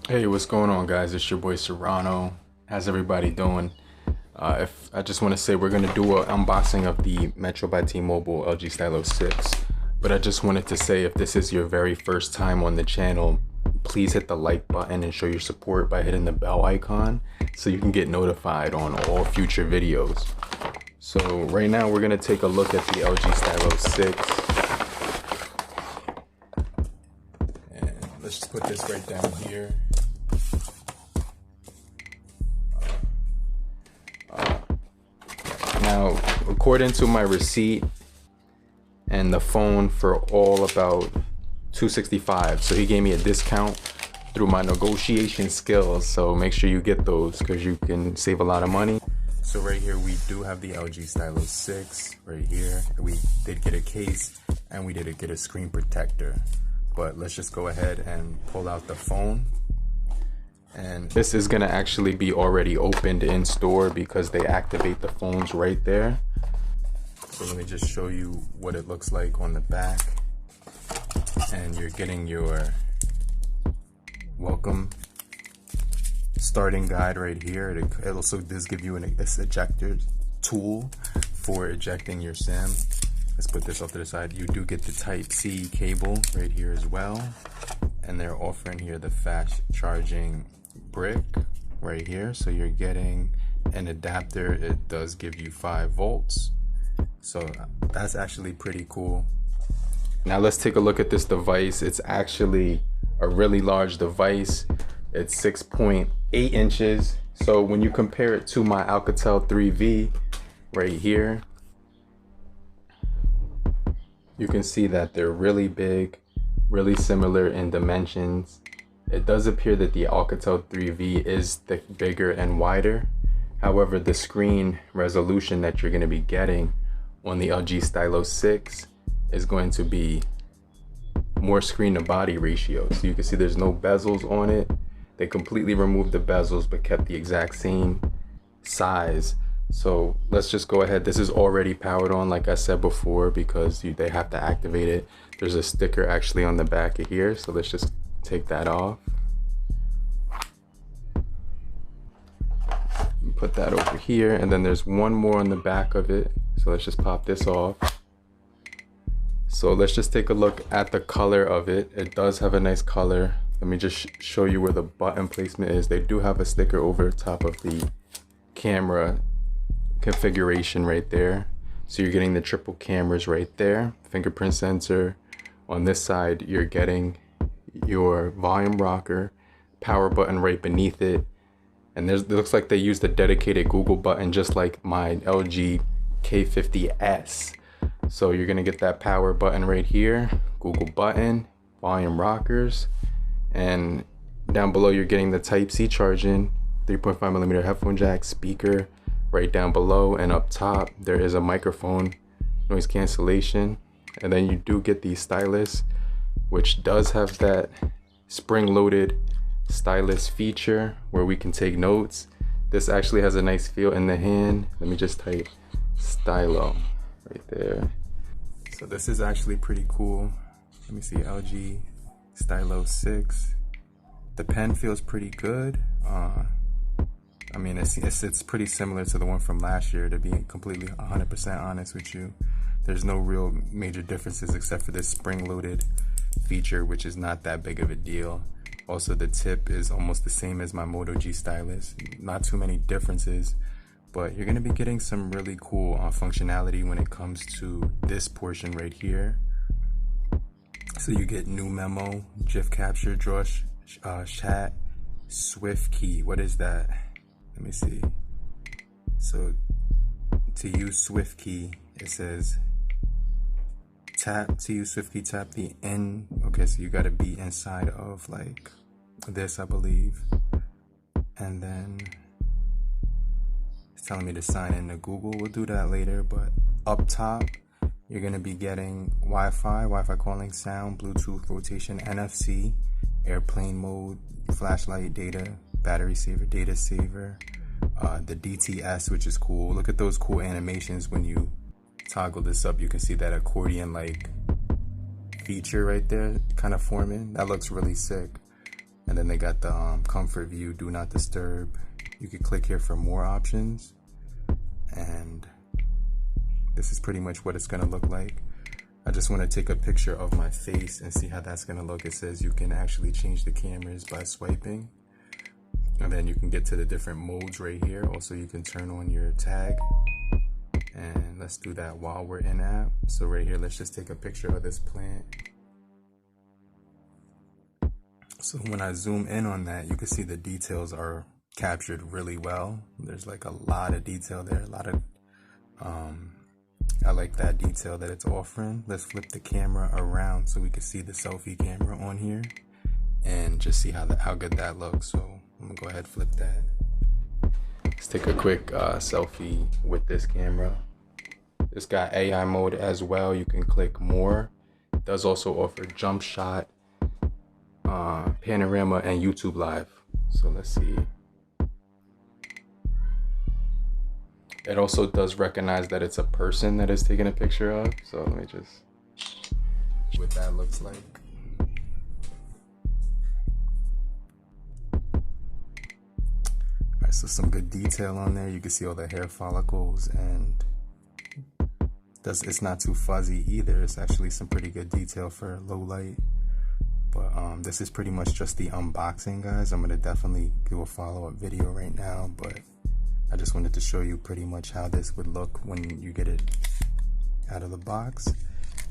Hey, what's going on, guys? It's your boy Serrano. How's everybody doing? If I just want to say we're gonna do an unboxing of the Metro by T-Mobile LG Stylo 6. But I just wanted to say, if this is your very first time on the channel, please hit the like button and show your support by hitting the bell icon so you can get notified on all future videos. So right now we're gonna take a look at the LG Stylo 6. And let's just put this right down here. Now, according to my receipt and the phone for all about $265, so he gave me a discount through my negotiation skills, so make sure you get those because you can save a lot of money. So right here we do have the LG Stylo 6 right here. We did get a case and we did get a screen protector, but let's just go ahead and pull out the phone. And this is gonna actually be already opened in store because they activate the phones right there. So let me just show you what it looks like on the back. And you're getting your welcome starting guide right here. It also does give you this ejector tool for ejecting your SIM. Let's put this off to the side. You do get the Type-C cable right here as well. And they're offering here the fast charging brick right here, so you're getting an adapter. It does give you 5 volts, so that's actually pretty cool. Now let's take a look at this device. It's actually a really large device. It's 6.8 inches, so when you compare it to my Alcatel 3V right here, you can see that they're really big, really similar in dimensions. It does appear that the Alcatel 3V is bigger and wider. However, the screen resolution that you're going to be getting on the LG Stylo 6 is going to be more screen to body ratio. So you can see there's no bezels on it. They completely removed the bezels but kept the exact same size. So let's just go ahead. This is already powered on, like I said before, because they have to activate it. There's a sticker actually on the back of here, so let's just take that off. Put that over here, and then there's one more on the back of it, so let's just pop this off. So let's just take a look at the color of it. It does have a nice color. Let me just show you where the button placement is. They do have a sticker over top of the camera configuration right there, so you're getting the triple cameras right there, fingerprint sensor. On this side you're getting your volume rocker, power button right beneath it, and it looks like they used a dedicated Google button just like my LG K50S. So you're gonna get that power button right here, Google button, volume rockers, and down below you're getting the Type-C charging, 3.5mm headphone jack, speaker right down below, and up top there is a microphone, noise cancellation, and then you do get the stylus, which does have that spring-loaded stylus feature where we can take notes. This actually has a nice feel in the hand. Let me just type stylo right there. So this is actually pretty cool. Let me see, LG Stylo 6. The pen feels pretty good. I mean, it's pretty similar to the one from last year, to be completely 100% honest with you. There's no real major differences except for this spring-loaded feature, which is not that big of a deal. Also, the tip is almost the same as my Moto G stylus. Not too many differences, but you're going to be getting some really cool functionality when it comes to this portion right here. So you get new memo, GIF capture, draw, chat, Swift key. What is that? Let me see. So to use Swift key, it says tap. To use Swift key, tap the in. Okay, so you got to be inside of like this, I believe, and then it's telling me to sign in to Google. We'll do that later. But up top you're going to be getting Wi-Fi calling, sound, Bluetooth, rotation, NFC, airplane mode, flashlight, data, battery saver, data saver, the DTS, which is cool. Look at those cool animations when you toggle this up. You can see that accordion like feature right there kind of forming. That looks really sick. And then they got the comfort view, do not disturb. You could click here for more options, and this is pretty much what it's gonna look like. I just want to take a picture of my face and see how that's gonna look. It says you can actually change the cameras by swiping, and then you can get to the different modes right here. Also, you can turn on your tag, and let's do that while we're in app. So right here, let's just take a picture of this plant. So when I zoom in on that, you can see the details are captured really well. There's like a lot of detail there, a lot of I like that detail that it's offering. Let's flip the camera around so we can see the selfie camera on here and just see how good that looks. So I'm gonna go ahead and flip that. Let's take a quick selfie with this camera. It's got AI mode as well. You can click more. It does also offer jump shot, panorama, and YouTube live. So let's see. It also does recognize that it's a person that is taking a picture of. So let me just see what that looks like. Alright, so some good detail on there. You can see all the hair follicles, and it's not too fuzzy either. It's actually some pretty good detail for low light. But this is pretty much just the unboxing, guys. I'm gonna definitely do a follow-up video right now, but I just wanted to show you pretty much how this would look when you get it out of the box.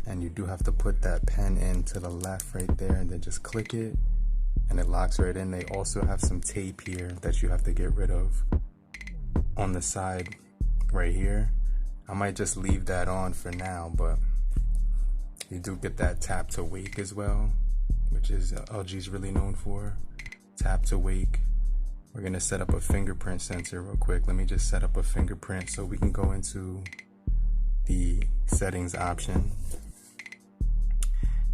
And you do have to put that pen in to the left right there, and then just click it and it locks right in. They also have some tape here that you have to get rid of on the side right here. I might just leave that on for now, but you do get that tap to wake as well, which is LG's really known for. Tap to wake. We're gonna set up a fingerprint sensor real quick. Let me just set up a fingerprint so we can go into the settings option.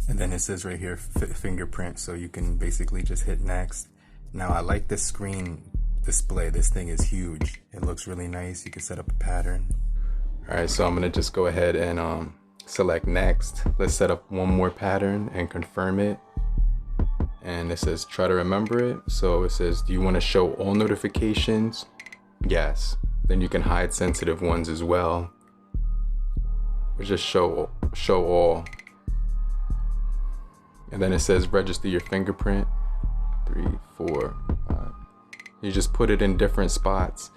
And then it says right here, fingerprint, so you can basically just hit next. Now I like this screen display. This thing is huge. It looks really nice. You can set up a pattern. All right, so I'm gonna just go ahead and select next. Let's set up one more pattern and confirm it. And it says try to remember it. So it says, do you want to show all notifications? Yes. Then you can hide sensitive ones as well, or just show all. And then it says register your fingerprint. 3, 4, 5. You just put it in different spots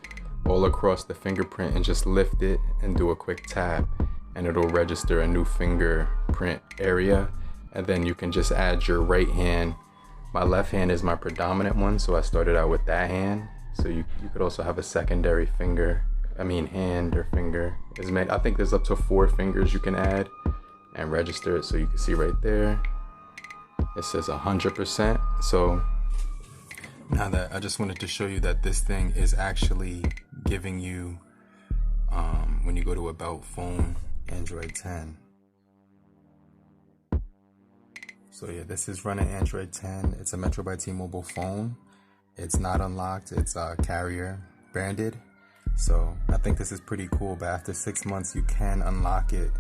all across the fingerprint and just lift it and do a quick tap, and it'll register a new fingerprint area. And then you can just add your right hand. My left hand is my predominant one, so I started out with that hand. So you could also have a secondary hand or finger. I think there's up to 4 fingers you can add and register it. So you can see right there, it says 100%. So now that I just wanted to show you that this thing is actually giving you, when you go to About Phone, Android 10. So yeah, this is running Android 10. It's a Metro by T-Mobile phone. It's not unlocked. It's carrier branded. So I think this is pretty cool, but after 6 months, you can unlock it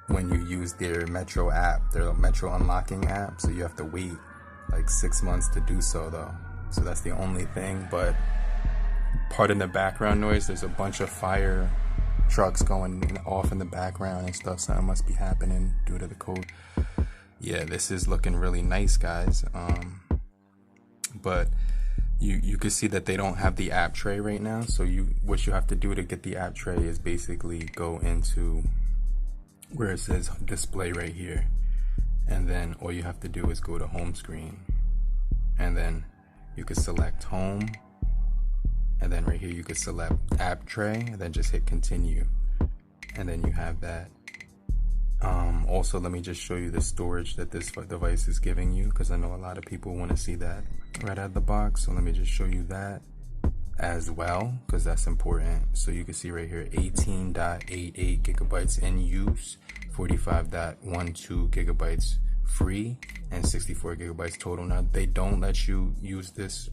when you use their Metro app, their Metro unlocking app. So you have to wait like 6 months to do so though. So that's the only thing. But pardon the background noise, there's a bunch of fire trucks going off in the background and stuff. Something must be happening due to the code. Yeah, this is looking really nice, guys. But you can see that they don't have the app tray right now. So what you have to do to get the app tray is basically go into where it says display right here, and then all you have to do is go to home screen, and then you can select home, and then right here you can select app tray, and then just hit continue, and then you have that. Also, let me just show you the storage that this device is giving you, because I know a lot of people want to see that right out of the box. So let me just show you that as well, because that's important. So you can see right here, 18.88 gigabytes in use, 45.12 gigabytes free, and 64 gigabytes total. Now they don't let you use this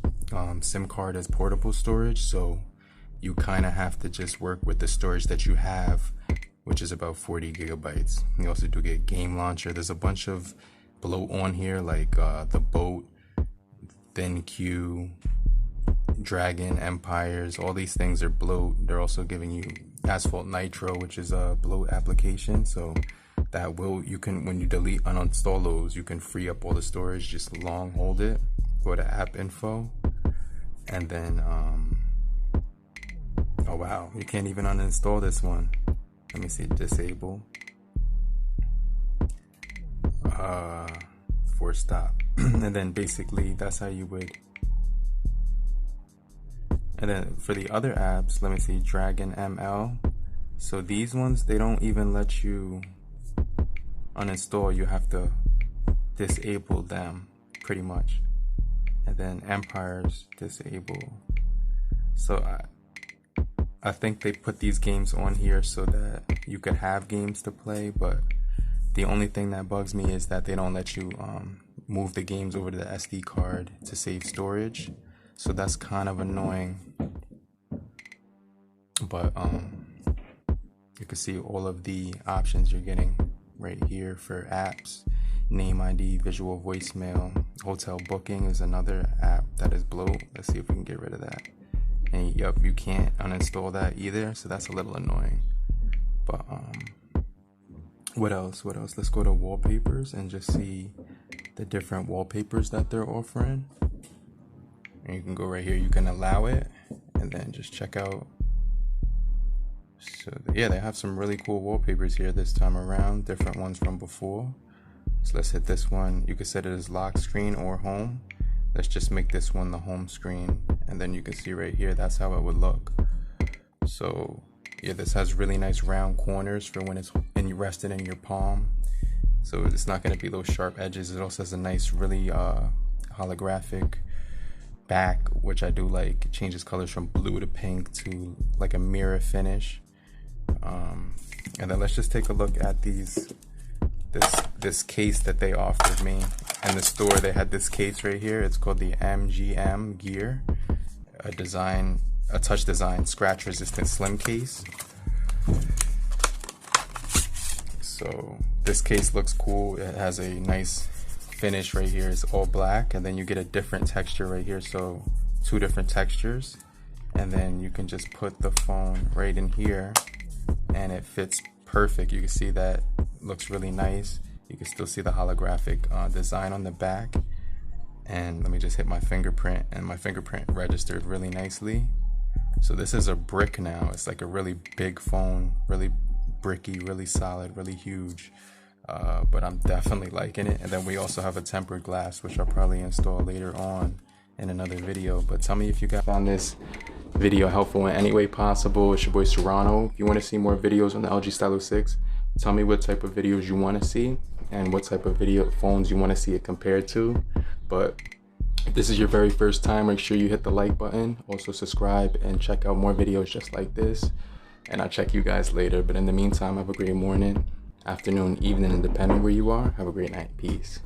SIM card as portable storage, so you kind of have to just work with the storage that you have, which is about 40 gigabytes. You also do get game launcher. There's a bunch of bloat on here, like the boat ThinQ, Dragon, Empires, all these things are bloat. They're also giving you Asphalt Nitro, which is a bloat application. So that you can, when you delete and uninstall those, you can free up all the storage. Just long hold it, go to app info, and then, oh wow, you can't even uninstall this one. Let me see, disable. Force stop. And then basically that's how you would. And then for the other apps, let me see, Dragon ML. So these ones, they don't even let you uninstall. You have to disable them pretty much. And then Empires, disable. So I think they put these games on here so that you could have games to play, but the only thing that bugs me is that they don't let you move the games over to the SD card to save storage. So that's kind of annoying. But you can see all of the options you're getting right here for apps. Name ID, visual voicemail, hotel booking is another app that is bloat. Let's see if we can get rid of that. And yep, you can't uninstall that either, so that's a little annoying. But what else? Let's go to wallpapers and just see the different wallpapers that they're offering. And you can go right here, you can allow it, and then just check out. So yeah, they have some really cool wallpapers here this time around, different ones from before. So let's hit this one. You can set it as lock screen or home. Let's just make this one the home screen, and then you can see right here, that's how it would look. So yeah, this has really nice round corners for when it's rested in your palm. So it's not going to be those sharp edges. It also has a nice, really holographic back, which I do like. It changes colors from blue to pink to like a mirror finish. And then let's just take a look at this case that they offered me. In the store, they had this case right here. It's called the MGM Gear, a touch design scratch resistant slim case. So this case looks cool. It has a nice finish right here. It's all black, and then you get a different texture right here. So 2 different textures, and then you can just put the phone right in here and it fits perfect. You can see that looks really nice. You can still see the holographic design on the back. And let me just hit my fingerprint, and my fingerprint registered really nicely. So this is a brick now. It's like a really big phone, really bricky, really solid, really huge. But I'm definitely liking it. And then we also have a tempered glass, which I'll probably install later on in another video. But tell me if you guys found this video helpful in any way possible. It's your boy Serrano. If you want to see more videos on the LG Stylo 6, tell me what type of videos you want to see and what type of phones you want to see it compared to. But if this is your very first time, make sure you hit the like button. Also subscribe and check out more videos just like this. And I'll check you guys later. But in the meantime, have a great morning, afternoon, evening, and depending where you are, have a great night. Peace.